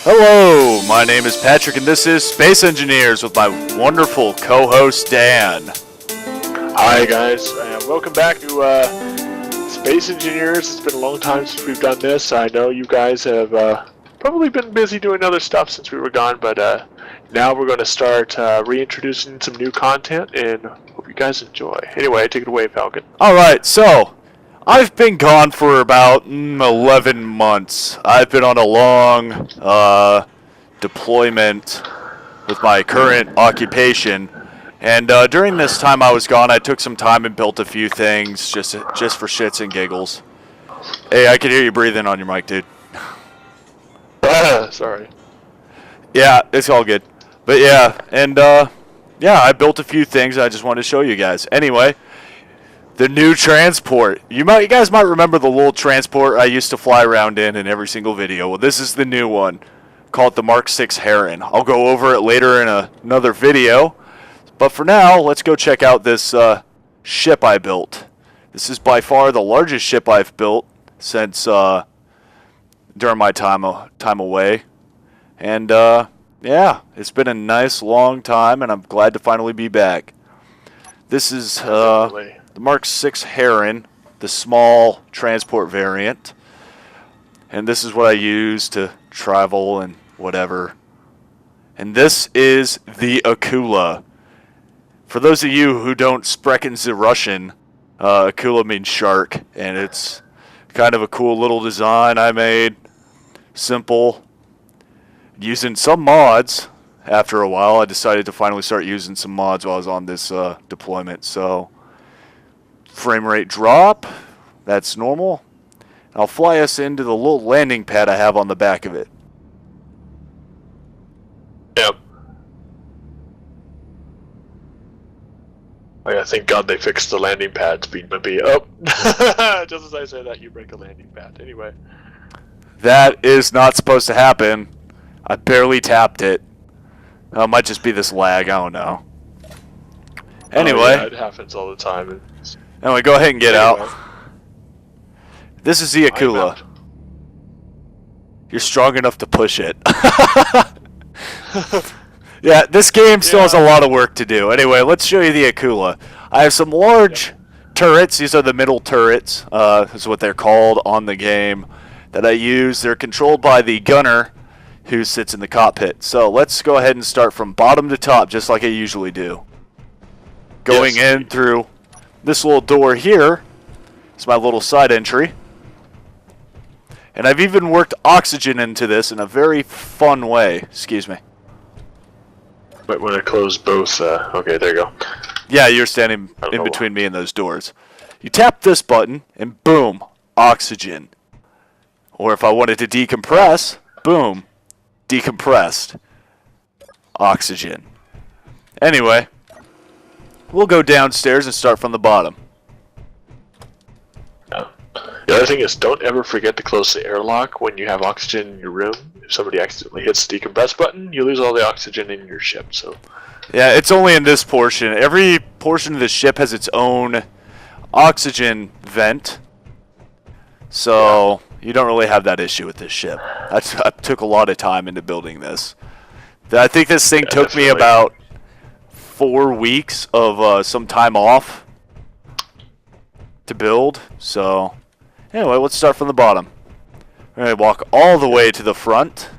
Hello, my name is Patrick, and this is Space Engineers with my wonderful co-host Dan. Hi guys, welcome back to Space Engineers. It's been a long time since we've done this. I know you guys have probably been busy doing other stuff since we were gone, but now we're going to start reintroducing some new content, and hope you guys enjoy. Anyway, take it away, Falcon. Alright, so, I've been gone for about 11 months. I've been on a long deployment with my current occupation. And during this time I was gone, I took some time and built a few things just for shits and giggles. Hey, I could hear you breathing on your mic, dude. Sorry. Yeah, it's all good. But yeah, and yeah, I built a few things I just wanted to show you guys. Anyway, the new transport. You guys might remember the little transport I used to fly around in every single video. Well, this is the new one. Call it the Mark 6 Heron. I'll go over it later in another video. But for now, let's go check out this ship I built. This is by far the largest ship I've built since during my time away. And yeah, it's been a nice long time, and I'm glad to finally be back. This is the Mark 6 Heron, the small transport variant. And this is what I use to travel and whatever. And this is the Akula. For those of you who don't sprechen the Russian, Akula means shark, and it's kind of a cool little design I made. Simple. Using some mods. After a while, I decided to finally start using some mods while I was on this deployment. So, frame rate drop. That's normal. I'll fly us into the little landing pad I have on the back of it. Yep. Oh yeah, thank God they fixed the landing pad speed maybe. Oh, just as I say that, you break a landing pad. Anyway. That is not supposed to happen. I barely tapped it. It might just be this lag, I don't know. Anyway. Oh, yeah, it happens all the time. Anyway, go ahead and get out. This is the Akula. You're strong enough to push it. Yeah, this game still has a lot of work to do. Anyway, let's show you the Akula. I have some large turrets. These are the middle turrets. Is what they're called on the game that I use. They're controlled by the gunner who sits in the cockpit. So let's go ahead and start from bottom to top, just like I usually do. Going in through this little door here. It's my little side entry. And I've even worked oxygen into this in a very fun way. Excuse me. Might want to close both. Okay, there you go. Yeah, you're standing in between me and those doors. You tap this button, and boom, oxygen. Or if I wanted to decompress, boom, decompressed. Oxygen. Anyway, we'll go downstairs and start from the bottom. The other thing is, don't ever forget to close the airlock when you have oxygen in your room. If somebody accidentally hits the decompress button, you lose all the oxygen in your ship. So, yeah, it's only in this portion. Every portion of the ship has its own oxygen vent, so you don't really have that issue with this ship. I took a lot of time into building this. I think this thing took me about 4 weeks of some time off to build, so anyway, let's start from the bottom. We're going to walk all the way to the front.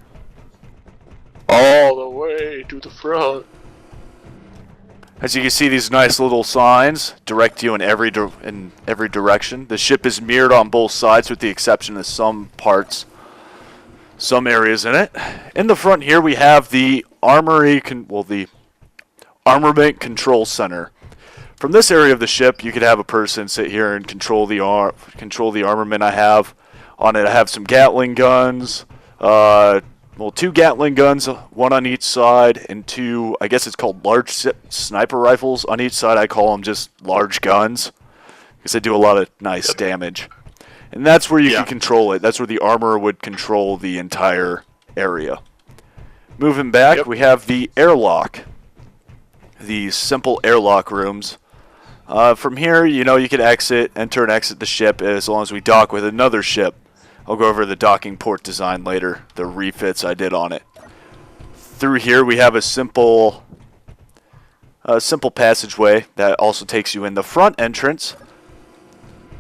All the way to the front. As you can see, these nice little signs direct you in every direction. The ship is mirrored on both sides with the exception of some parts, some areas in it. In the front here we have the the Armament Control Center. From this area of the ship, you could have a person sit here and control the armament I have. On it, I have some Gatling guns, 2 Gatling guns, 1 on each side, and 2, I guess it's called large sniper rifles on each side. I call them just large guns, because they do a lot of nice damage. And that's where you can control it. That's where the armor would control the entire area. Moving back, we have the airlock. These simple airlock rooms. From here, you can enter and exit the ship as long as we dock with another ship. I'll go over the docking port design later, the refits I did on it. Through here we have a simple passageway that also takes you in the front entrance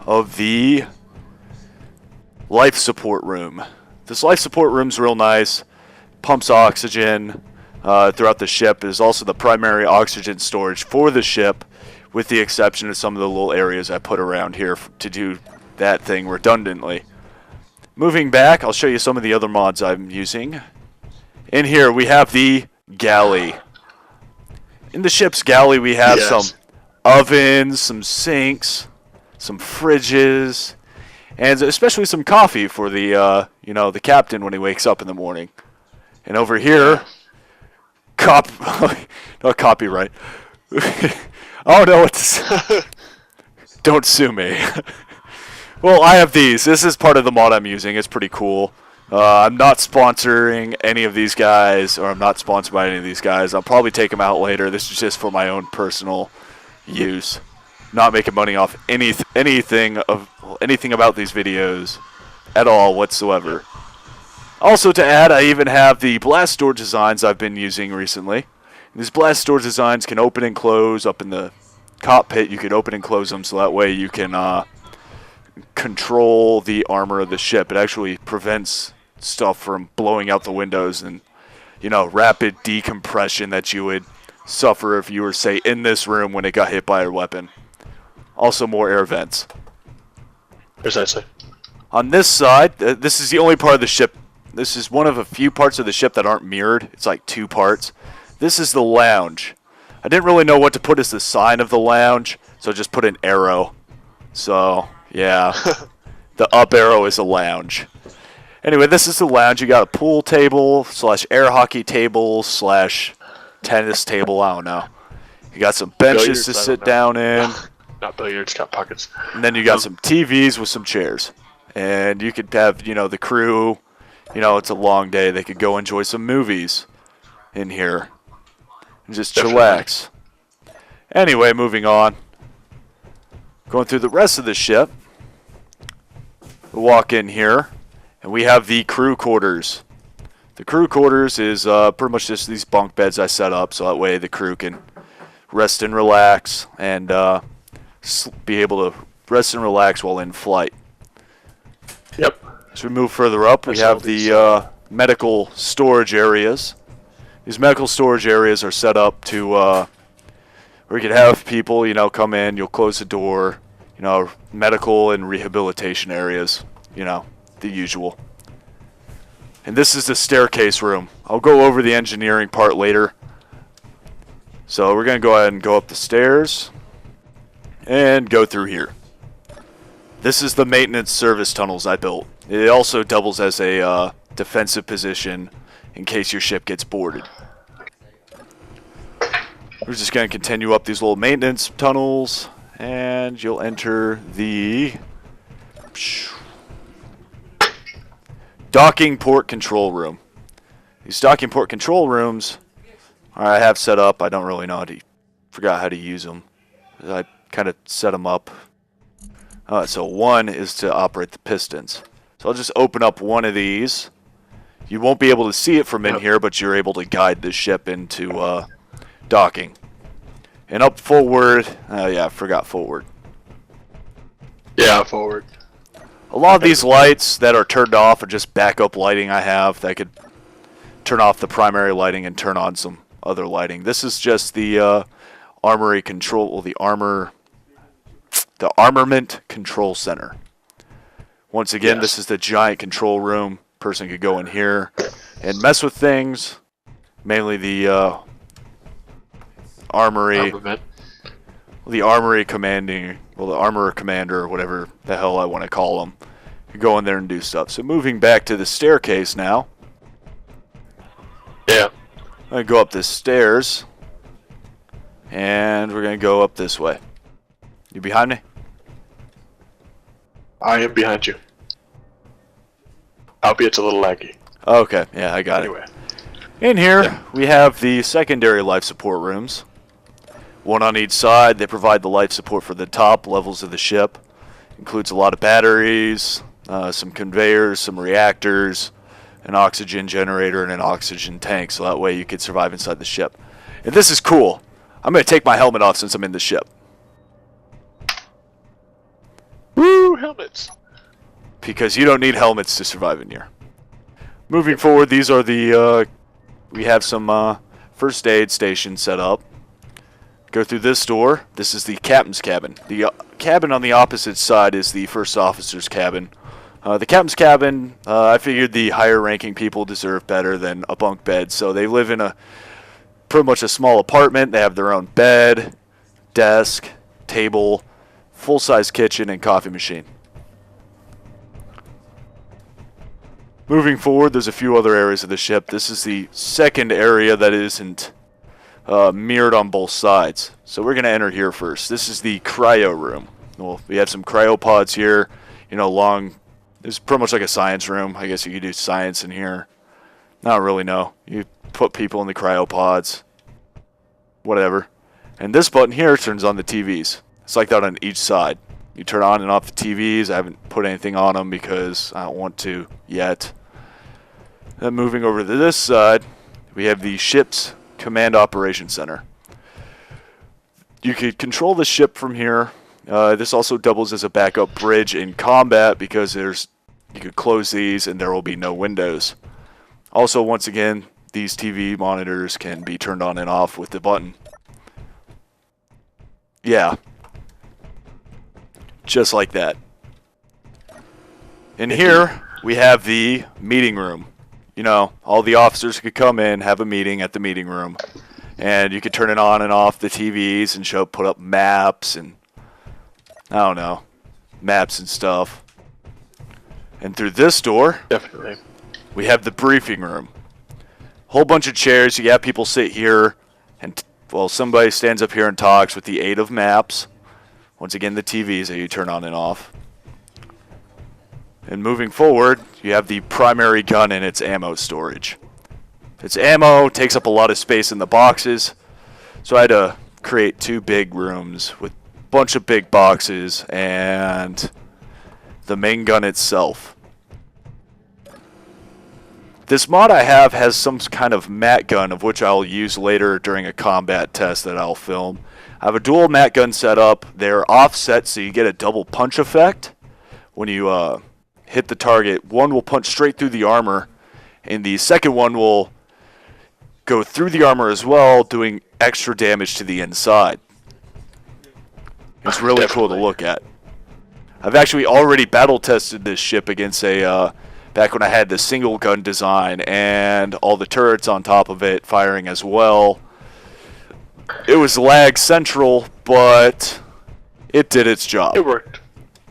of the life support room. This life support room's real nice. Pumps oxygen throughout the ship. It is also the primary oxygen storage for the ship, with the exception of some of the little areas I put around here to do that thing redundantly. Moving back, I'll show you some of the other mods I'm using. In here we have the galley. In the ship's galley we have some ovens, some sinks, some fridges, and especially some coffee for the the captain when he wakes up in the morning. And over here, not copyright. I don't know what to say. Don't sue me. Well, I have these. This is part of the mod I'm using. It's pretty cool. I'm not sponsoring any of these guys, or I'm not sponsored by any of these guys. I'll probably take them out later. This is just for my own personal use. Not making money off anything about these videos at all whatsoever. Also to add, I even have the blast door designs I've been using recently. These blast door designs can open and close up in the cockpit. You can open and close them so that way you can control the armor of the ship. It actually prevents stuff from blowing out the windows and, rapid decompression that you would suffer if you were, say, in this room when it got hit by a weapon. Also more air vents. Precisely. On this side, this is the only part of the ship. This is one of a few parts of the ship that aren't mirrored. It's like 2 parts. This is the lounge. I didn't really know what to put as the sign of the lounge, so I just put an arrow. So, yeah. The up arrow is a lounge. Anyway, this is the lounge. You got a pool table / air hockey table / tennis table. I don't know. You got some benches to sit down in. Not billiards, got pockets. And then you got some TVs with some chairs. And you could have, the crew. It's a long day. They could go enjoy some movies in here and just chillax. Anyway, moving on. Going through the rest of the ship. We walk in here, and we have the crew quarters. The crew quarters is pretty much just these bunk beds I set up so that way the crew can rest and relax and be able to rest and relax while in flight. Yep. As we move further up, we have the medical storage areas. These medical storage areas are set up to where you can have people, come in, you'll close the door, medical and rehabilitation areas, the usual. And this is the staircase room. I'll go over the engineering part later. So we're going to go ahead and go up the stairs and go through here. This is the maintenance service tunnels I built. It also doubles as a defensive position in case your ship gets boarded. We're just going to continue up these little maintenance tunnels, and you'll enter the docking port control room. These docking port control rooms I have set up. I don't really know forgot how to use them. I kind of set them up. So one is to operate the pistons. So I'll just open up one of these. You won't be able to see it from in here, but you're able to guide the ship into docking. And up forward, I forgot forward. Yeah, forward. A lot of these lights that are turned off are just backup lighting I have that could turn off the primary lighting and turn on some other lighting. This is just the armory control, the armament control center. Once again, This is the giant control room. Person could go in here and mess with things. Mainly the armory. The armory commanding, the armorer commander, or whatever the hell I want to call them. You go in there and do stuff. So moving back to the staircase now. Yeah. I'm going to go up the stairs. And we're going to go up this way. You behind me? I am behind you. Albeit it's a little laggy. Okay, yeah, I got it. In here, we have the secondary life support rooms. One on each side. They provide the life support for the top levels of the ship. Includes a lot of batteries, some conveyors, some reactors, an oxygen generator, and an oxygen tank, so that way you could survive inside the ship. And this is cool. I'm going to take my helmet off since I'm in the ship. Woo, helmets! Because you don't need helmets to survive in here. Moving forward, these are the, we have some first aid stations set up. Go through this door. This is the captain's cabin. The cabin on the opposite side is the first officer's cabin. The captain's cabin, I figured the higher ranking people deserve better than a bunk bed, so they live in a pretty much a small apartment. They have their own bed, desk, table, full-size kitchen, and coffee machine. Moving forward, there's a few other areas of the ship. This is the second area that isn't mirrored on both sides. So we're going to enter here first. This is the cryo room. Well, we have some cryopods here. You know, it's pretty much like a science room. I guess you could do science in here. I don't really know. You put people in the cryopods. Whatever. And this button here turns on the TVs. It's like that on each side. You turn on and off the TVs. I haven't put anything on them because I don't want to yet. Then moving over to this side, we have the ship's Command Operations Center. You could control the ship from here. This also doubles as a backup bridge in combat because you could close these and there will be no windows. Also, once again, these TV monitors can be turned on and off with the button. Yeah. Just like that. In here, we have the meeting room. You know, all the officers could come in, have a meeting at the meeting room. And you could turn it on and off the TVs and put up maps and, I don't know, maps and stuff. And through this door, Definitely, we have the briefing room. Whole bunch of chairs. You have people sit here, and well, somebody stands up here and talks with the aid of maps. Once again, the TVs that you turn on and off. And moving forward, you have the primary gun and its ammo storage. Its ammo takes up a lot of space in the boxes, so I had to create two big rooms with a bunch of big boxes and the main gun itself. This mod I have has some kind of mat gun, of which I'll use later during a combat test that I'll film. I have a dual mat gun set up. They're offset, so you get a double punch effect. When you hit the target, one will punch straight through the armor, and the second one will go through the armor as well, doing extra damage to the inside. It's really cool to look at. I've actually already battle tested this ship against back when I had the single gun design and all the turrets on top of it firing as well. It was lag central, but it did its job. it worked.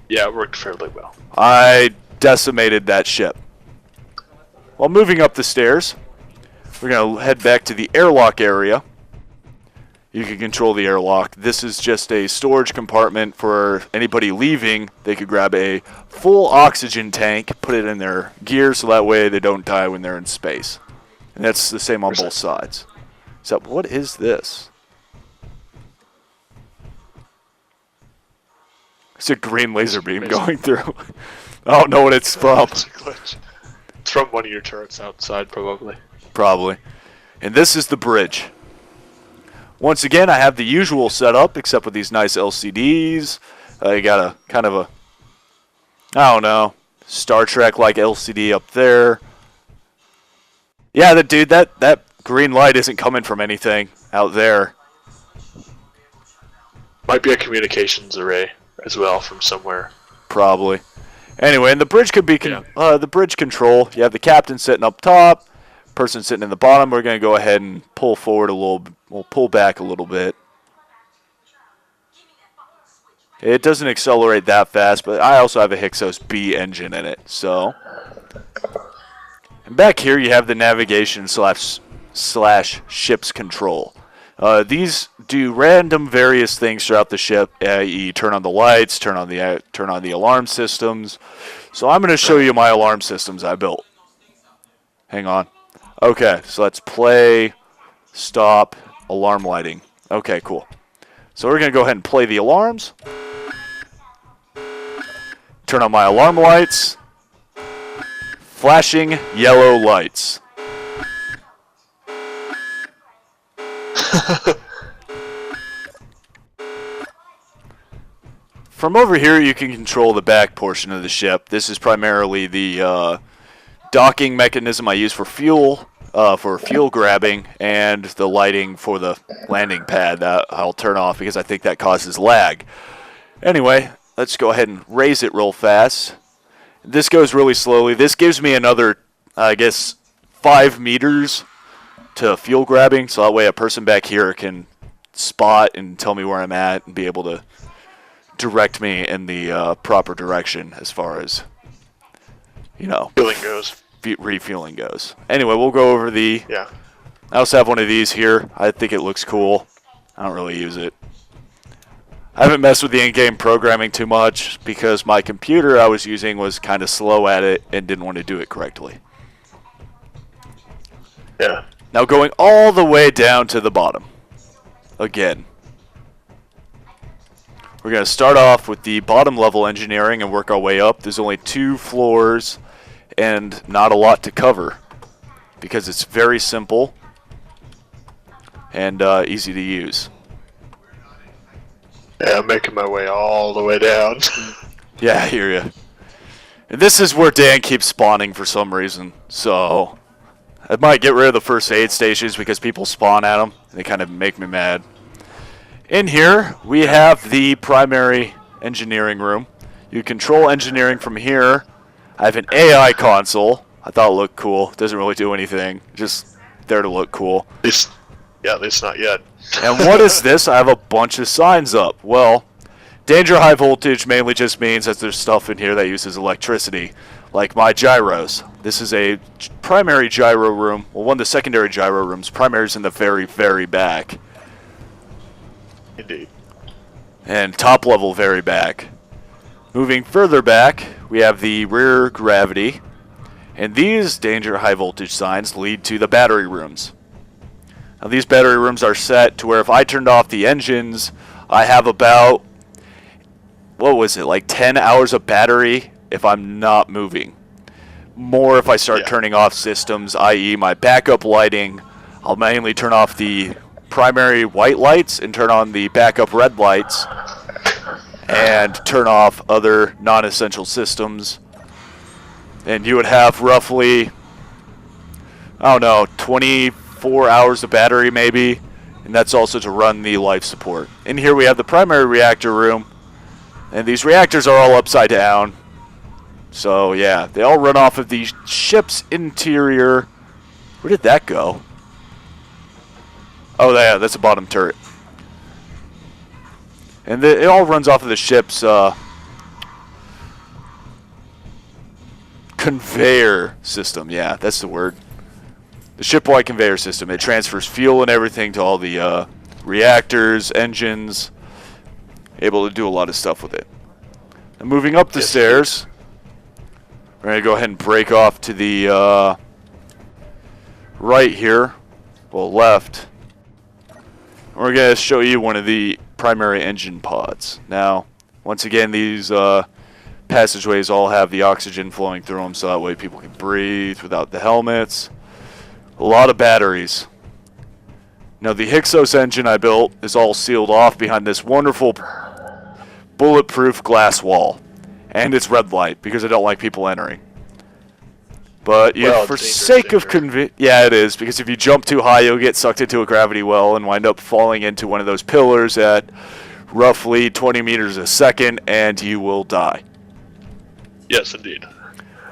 Yeah, it worked fairly well. I decimated that ship. While moving up the stairs, we're going to head back to the airlock area. You can control the airlock. This is just a storage compartment for anybody leaving. They could grab a full oxygen tank, put it in their gear so that way they don't die when they're in space. And that's the same on both sides. So what is this? It's a green laser beam going through. I don't know what it's from. It's a glitch. It's from one of your turrets outside, probably. Probably. And this is the bridge. Once again, I have the usual setup, except with these nice LCDs. You got a kind of a, I don't know, Star Trek-like LCD up there. Yeah, dude, that green light isn't coming from anything out there. Might be a communications array as well from somewhere. Probably. Anyway, and the bridge could be the bridge control. You have the captain sitting up top, person sitting in the bottom. We're going to go ahead and pull forward a little. We'll pull back a little bit. It doesn't accelerate that fast, but I also have a Hyksos B engine in it. So, and back here you have the navigation slash ship's control. These do random various things throughout the ship. You turn on the lights, turn on the alarm systems. So I'm going to show you my alarm systems I built. Hang on. Okay, so let's play, stop, alarm lighting. Okay, cool. So we're going to go ahead and play the alarms. Turn on my alarm lights. flashing yellow lights. From over here, you can control the back portion of the ship. This is primarily the docking mechanism I use for fuel grabbing, and the lighting for the landing pad that I'll turn off because I think that causes lag. Anyway, let's go ahead and raise it real fast. This goes really slowly. This gives me another, I guess, 5 meters to fuel grabbing, so that way a person back here can spot and tell me where I'm at and be able to direct me in the proper direction as far as, Fueling goes. Refueling goes. Anyway, we'll go over the... Yeah. I also have one of these here. I think it looks cool. I don't really use it. I haven't messed with the in-game programming too much because my computer I was using was kind of slow at it and didn't want to do it correctly. Yeah. Now going all the way down to the bottom. Again. We're going to start off with the bottom level engineering and work our way up. There's only 2 floors and not a lot to cover because it's very simple and easy to use. Yeah, I'm making my way all the way down. Yeah, I hear you. And this is where Dan keeps spawning for some reason, so I might get rid of the first aid stations because people spawn at them. They kind of make me mad. In here, we have the primary engineering room. You control engineering from here. I have an AI console. I thought it looked cool. Doesn't really do anything. Just there to look cool. At least not yet. And what is this? I have a bunch of signs up. Well, danger high voltage mainly just means that there's stuff in here that uses electricity, like my gyros. This is a primary gyro room. Well, one of the secondary gyro rooms. Primary is in the very, very back. Indeed. And top level very back. Moving further back, we have the rear gravity. And these danger high voltage signs lead to the battery rooms. Now these battery rooms are set to where if I turned off the engines, I have about, like 10 hours of battery if I'm not moving. More if I start turning off systems, i.e. my backup lighting. I'll mainly turn off the primary white lights and turn on the backup red lights and turn off other non-essential systems. And you would have roughly, 24 hours of battery maybe, and that's also to run the life support. In here we have the primary reactor room, and these reactors are all upside down. So yeah, they all run off of the ship's interior. Where did that go? Oh yeah, that's a bottom turret. And it all runs off of the ship's conveyor system. Yeah, that's the word. The ship-wide conveyor system. It transfers fuel and everything to all the reactors, engines. Able to do a lot of stuff with it. And moving up the stairs, we're going to go ahead and break off to the right here. Well, left. We're going to show you one of the primary engine pods. Now, once again, these passageways all have the oxygen flowing through them, so that way people can breathe without the helmets. A lot of batteries. Now, the Hyksos engine I built is all sealed off behind this wonderful bulletproof glass wall. And it's red light, because I don't like people entering. But for sake of convenience, yeah, it is, because if you jump too high, you'll get sucked into a gravity well and wind up falling into one of those pillars at roughly 20 meters a second, and you will die. Yes, indeed.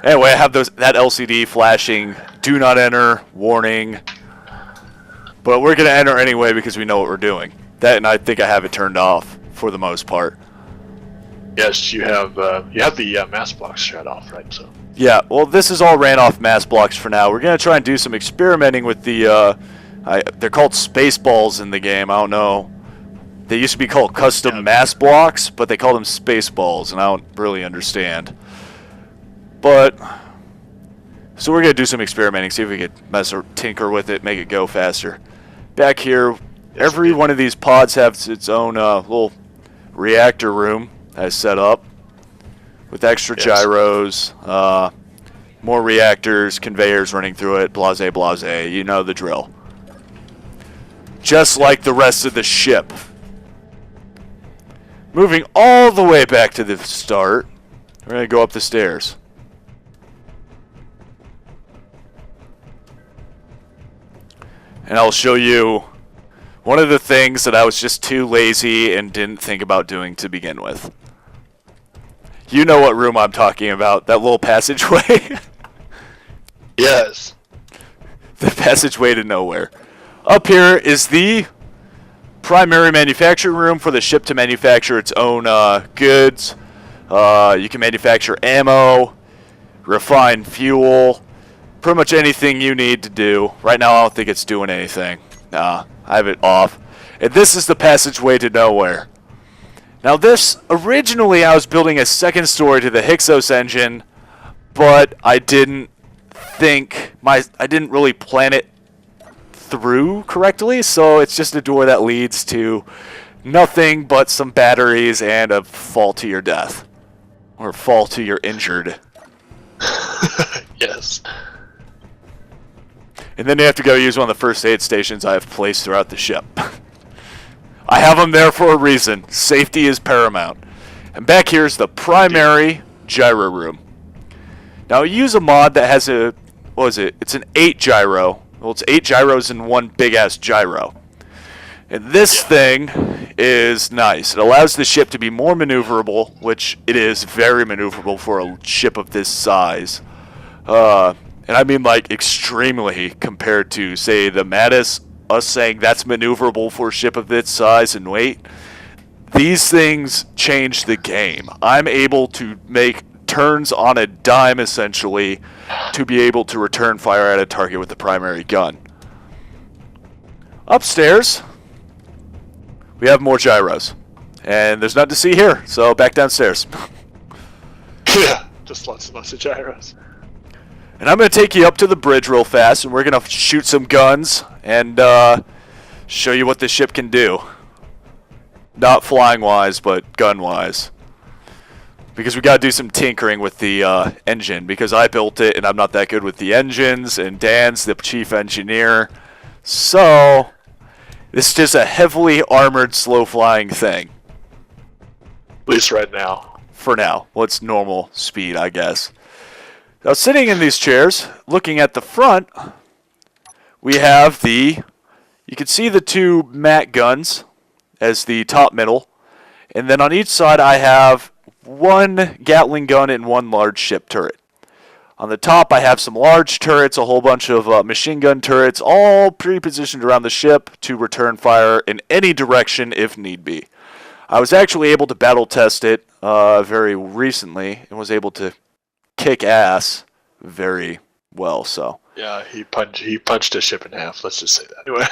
Anyway, I have that LCD flashing, do not enter, warning. But we're going to enter anyway because we know what we're doing. That, and I think I have it turned off for the most part. Yes, you have the mass blocks shut off, right? So. Yeah, well, this is all ran off mass blocks for now. We're going to try and do some experimenting with the, they're called space balls in the game. I don't know. They used to be called custom mass blocks, but they call them space balls, and I don't really understand. But, so we're going to do some experimenting, see if we could mess or tinker with it, make it go faster. Back here, every one of these pods has its own little reactor room that is set up with extra gyros. More reactors, conveyors running through it, blase, blase. You know the drill. Just like the rest of the ship. Moving all the way back to the start, we're going to go up the stairs. And I'll show you one of the things that I was just too lazy and didn't think about doing to begin with. You know what room I'm talking about, that little passageway? Yes. The passageway to nowhere. Up here is the primary manufacturing room for the ship to manufacture its own goods. You can manufacture ammo, refine fuel, pretty much anything you need to do. Right now I don't think it's doing anything. Nah, I have it off. And this is the passageway to nowhere. Now this, originally I was building a second story to the Hyksos engine, but I didn't really plan it through correctly, so it's just a door that leads to nothing but some batteries and a fall to your death. Or fall to your injured. Yes. And then you have to go use one of the first aid stations I have placed throughout the ship. I have them there for a reason. Safety is paramount. And back here is the primary gyro room. Now I use a mod that has a, what is it? It's an 8 gyro. Well, it's 8 gyros in one big ass gyro. And this thing is nice. It allows the ship to be more maneuverable, which it is very maneuverable for a ship of this size. And I mean like extremely compared to, say, the Mattis, us saying that's maneuverable for a ship of this size and weight. These things change the game. I'm able to make turns on a dime, essentially, to be able to return fire at a target with the primary gun. Upstairs, we have more gyros. And there's nothing to see here, so back downstairs. Yeah, just lots and lots of gyros. And I'm going to take you up to the bridge real fast, and we're going to shoot some guns and show you what this ship can do. Not flying-wise, but gun-wise. Because we got to do some tinkering with the engine, because I built it, and I'm not that good with the engines, and Dan's the chief engineer. So, this is just a heavily armored, slow-flying thing. At least right now. For now. Well, it's normal speed, I guess. Now, sitting in these chairs, looking at the front, we have you can see the 2 MAC guns as the top middle. And then on each side, I have 1 Gatling gun and 1 large ship turret. On the top, I have some large turrets, a whole bunch of machine gun turrets, all pre-positioned around the ship to return fire in any direction if need be. I was actually able to battle test it very recently and was able to kick ass very well. So yeah, he punched a ship in half. Let's just say that. Anyway.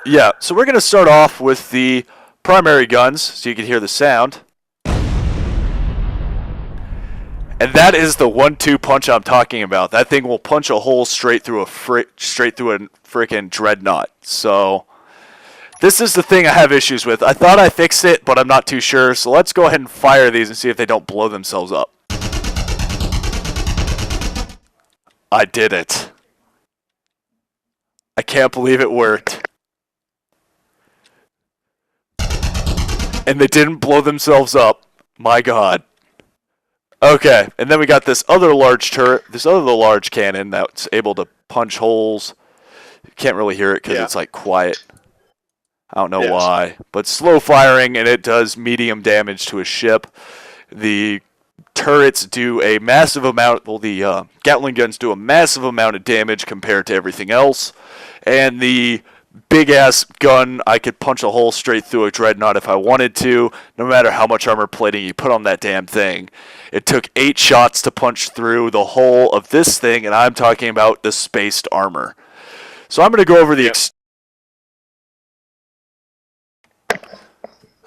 Yeah, so we're gonna start off with the primary guns, so you can hear the sound. And that is the 1-2 punch I'm talking about. That thing will punch a hole straight through a freaking dreadnought. So this is the thing I have issues with. I thought I fixed it, but I'm not too sure. So let's go ahead and fire these and see if they don't blow themselves up. I did it. I can't believe it worked. And they didn't blow themselves up. My God. Okay, and then we got this other large turret, this other large cannon that's able to punch holes. You can't really hear it because it's like quiet. I don't know why, but slow firing, and it does medium damage to a ship. The turrets do a massive amount, well, the Gatling guns do a massive amount of damage compared to everything else, and the big-ass gun, I could punch a hole straight through a dreadnought if I wanted to, no matter how much armor plating you put on that damn thing. It took 8 shots to punch through the whole of this thing, and I'm talking about the spaced armor. So I'm going to go over the...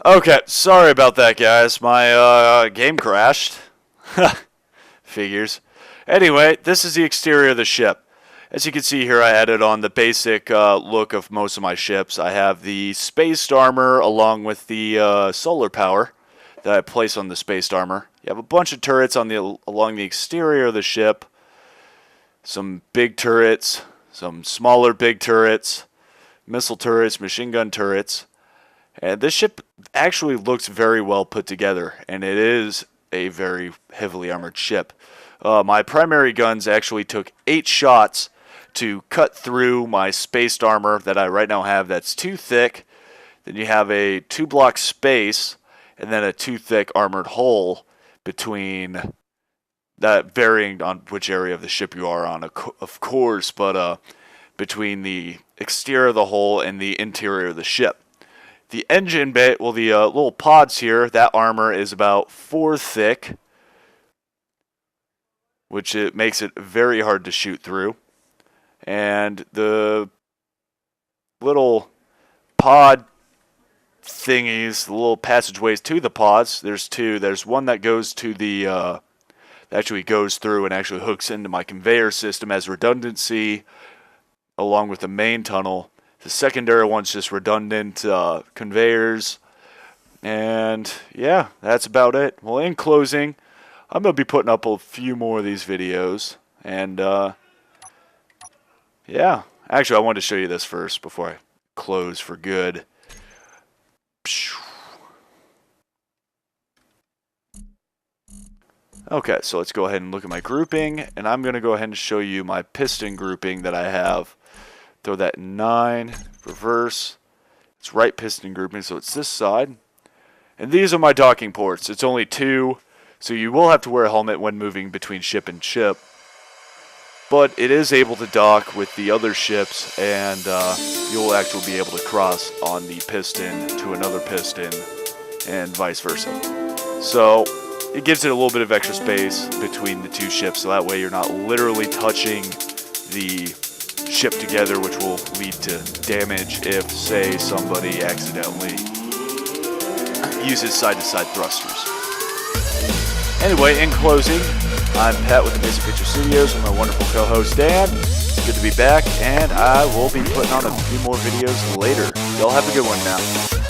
Okay, sorry about that, guys. My game crashed. Figures. Anyway, this is the exterior of the ship. As you can see here, I added on the basic look of most of my ships. I have the spaced armor along with the solar power that I place on the spaced armor. You have a bunch of turrets on along the exterior of the ship. some big turrets, some smaller big turrets, missile turrets, machine gun turrets. And this ship actually looks very well put together, and it is a very heavily armored ship. My primary guns actually took 8 shots to cut through my spaced armor that I right now have that's too thick. Then you have a 2-block space, and then a too thick armored hull between that, varying on which area of the ship you are on, of course, but between the exterior of the hull and the interior of the ship. The engine bay, well, the little pods here, that armor is about 4 thick, which it makes it very hard to shoot through. And the little pod thingies, the little passageways to the pods, there's 2. There's one that goes to the, that actually goes through and actually hooks into my conveyor system as redundancy, along with the main tunnel. The secondary one's just redundant conveyors. And yeah, that's about it. Well, in closing, I'm going to be putting up a few more of these videos. And yeah, actually I wanted to show you this first before I close for good. Okay, so let's go ahead and look at my grouping, and I'm going to go ahead and show you my piston grouping that I have. Throw that in 9, reverse. It's right piston grouping, so it's this side. And these are my docking ports. It's only 2, so you will have to wear a helmet when moving between ship and ship. But it is able to dock with the other ships, and you'll actually be able to cross on the piston to another piston, and vice versa. So it gives it a little bit of extra space between the 2 ships, so that way you're not literally touching the ship together, which will lead to damage if, say, somebody accidentally uses side-to-side thrusters. Anyway, in closing, I'm Pat with the Basic Picture Studios with my wonderful co-host Dan. It's good to be back, and I will be putting on a few more videos later. Y'all have a good one now.